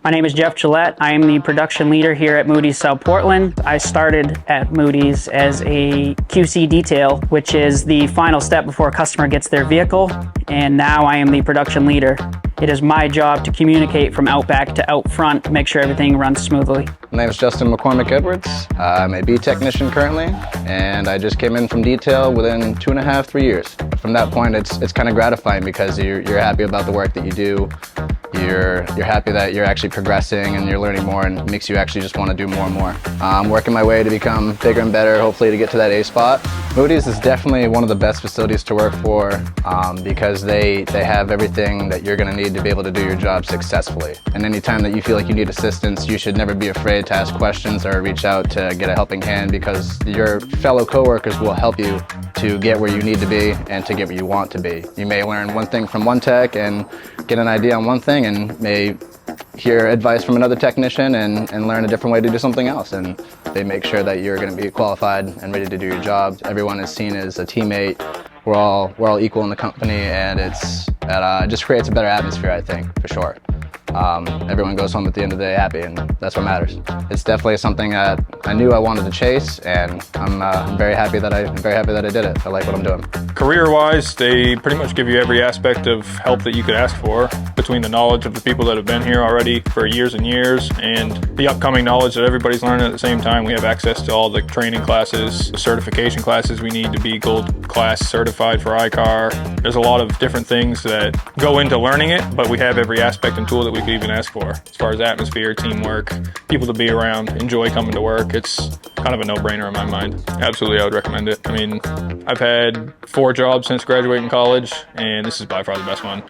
My name is Jeff Gillette. I am the production leader here at Moody's South Portland. I started at Moody's as a QC detail, which is the final step before a customer gets their vehicle, and now I am the production leader. It is my job to communicate from out back to out front, make sure everything runs smoothly. My name is Justin McCormick Edwards. I'm a B technician currently, and I just came in from detail within 2.5, 3 years. From that point, it's kind of gratifying because you're happy about the work that you do. You're happy that you're actually progressing and you're learning more, and it makes you actually just want to do more and more. I'm working my way to become bigger and better, hopefully to get to that A spot. Moody's is definitely one of the best facilities to work for because they have everything that you're going to need to be able to do your job successfully. And anytime that you feel like you need assistance, you should never be afraid to ask questions or reach out to get a helping hand, because your fellow coworkers will help you to get where you need to be and to get where you want to be. You may learn one thing from one tech and get an idea on one thing, and may hear advice from another technician and learn a different way to do something else. And they make sure that you're going to be qualified and ready to do your job. Everyone is seen as a teammate. We're all equal in the company, and it just creates a better atmosphere, I think, for sure. Everyone goes home at the end of the day happy, and that's what matters. It's definitely something that I knew I wanted to chase, and I'm very happy that I did it. I like what I'm doing. Career-wise, they pretty much give you every aspect of help that you could ask for, between the knowledge of the people that have been here already for years and years and the upcoming knowledge that everybody's learning at the same time. We have access to all the training classes, the certification classes we need to be gold class certified for ICAR. There's a lot of different things that go into learning it, but we have every aspect and tool that we could even ask for. As far as atmosphere, teamwork, people to be around, enjoy coming to work, it's kind of a no-brainer in my mind. Absolutely, I would recommend it. I mean, I've had 4 jobs since graduating college, and this is by far the best one.